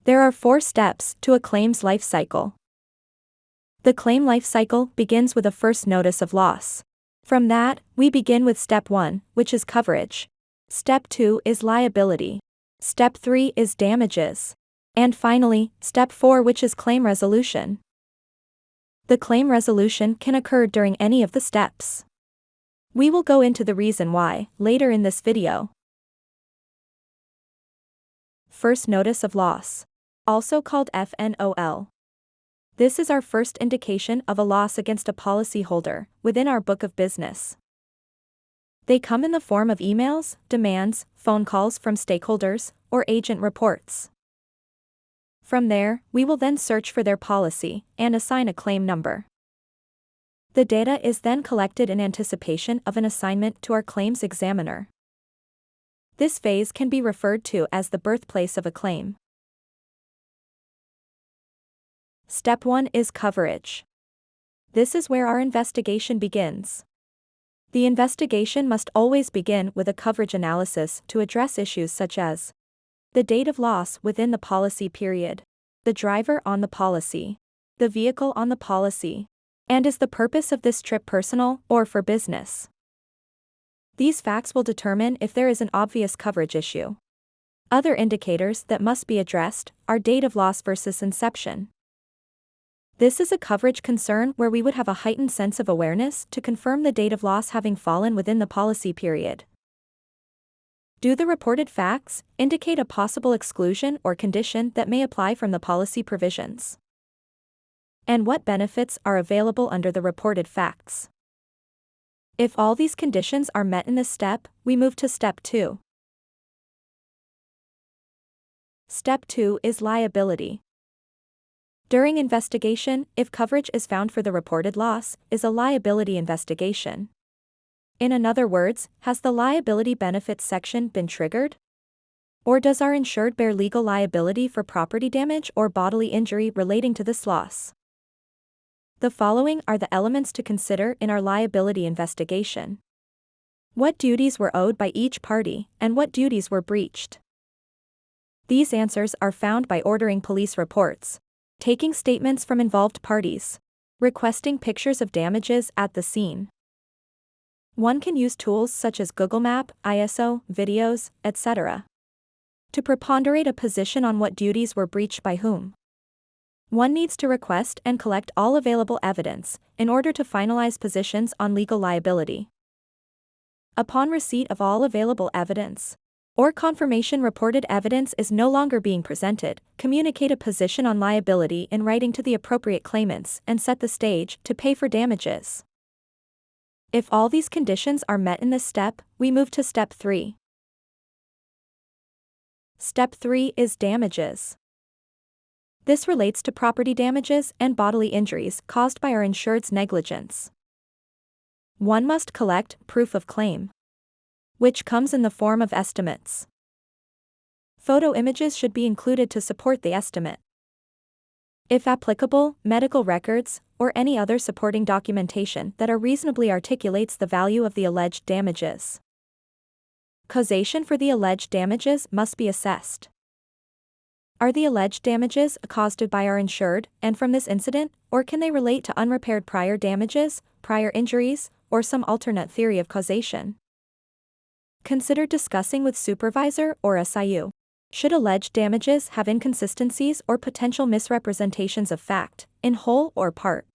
There are 4 steps to a claim's life cycle. The claim life cycle begins with a first notice of loss. From that, we begin with Step 1, which is coverage. Step 2 is liability. Step 3 is damages. And finally, Step 4, which is claim resolution. The claim resolution can occur during any of the steps. We will go into the reason why later in this video. First notice of loss, also called FNOL. This is our first indication of a loss against a policyholder within our book of business. They come in the form of emails, demands, phone calls from stakeholders, or agent reports. From there, we will then search for their policy and assign a claim number. The data is then collected in anticipation of an assignment to our claims examiner. This phase can be referred to as the birthplace of a claim. Step 1 is coverage. This is where our investigation begins. The investigation must always begin with a coverage analysis to address issues such as the date of loss within the policy period, the driver on the policy, the vehicle on the policy, and is the purpose of this trip personal or for business. These facts will determine if there is an obvious coverage issue. Other indicators that must be addressed are date of loss versus inception. This is a coverage concern where we would have a heightened sense of awareness to confirm the date of loss having fallen within the policy period. Do the reported facts indicate a possible exclusion or condition that may apply from the policy provisions? And what benefits are available under the reported facts? If all these conditions are met in this step, we move to Step 2. Step 2 is liability. During investigation, if coverage is found for the reported loss, is a liability investigation. In other words, has the liability benefits section been triggered? Or does our insured bear legal liability for property damage or bodily injury relating to this loss? The following are the elements to consider in our liability investigation. What duties were owed by each party, and what duties were breached? These answers are found by ordering police reports, taking statements from involved parties, requesting pictures of damages at the scene. One can use tools such as Google Map, ISO, videos, etc. to preponderate a position on what duties were breached by whom. One needs to request and collect all available evidence in order to finalize positions on legal liability. Upon receipt of all available evidence, or confirmation reported evidence is no longer being presented, communicate a position on liability in writing to the appropriate claimants and set the stage to pay for damages. If all these conditions are met in this step, we move to Step 3. Step 3 is damages. This relates to property damages and bodily injuries caused by our insured's negligence. One must collect proof of claim, which comes in the form of estimates. Photo images should be included to support the estimate. If applicable, medical records, or any other supporting documentation that reasonably articulates the value of the alleged damages. Causation for the alleged damages must be assessed. Are the alleged damages caused by our insured and from this incident, or can they relate to unrepaired prior damages, prior injuries, or some alternate theory of causation? Consider discussing with supervisor or SIU. Should alleged damages have inconsistencies or potential misrepresentations of fact, in whole or part?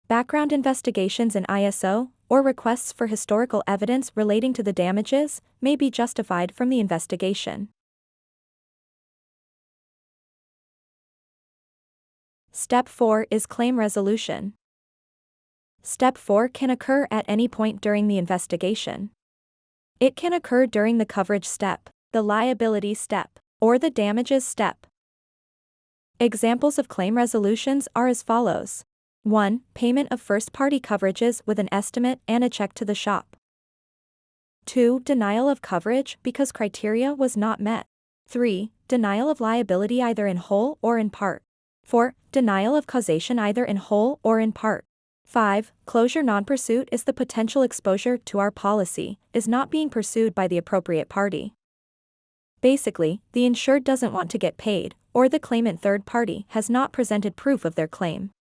Background investigations in ISO, or requests for historical evidence relating to the damages, may be justified from the investigation. Step 4 is claim resolution. Step 4 can occur at any point during the investigation. It can occur during the coverage step, the liability step, or the damages step. Examples of claim resolutions are as follows. 1. Payment of first-party coverages with an estimate and a check to the shop. 2. Denial of coverage because criteria was not met. 3. Denial of liability either in whole or in part. 4. Denial of causation either in whole or in part. 5. Closure non-pursuit is the potential exposure to our policy is not being pursued by the appropriate party. Basically, the insured doesn't want to get paid, or the claimant third party has not presented proof of their claim.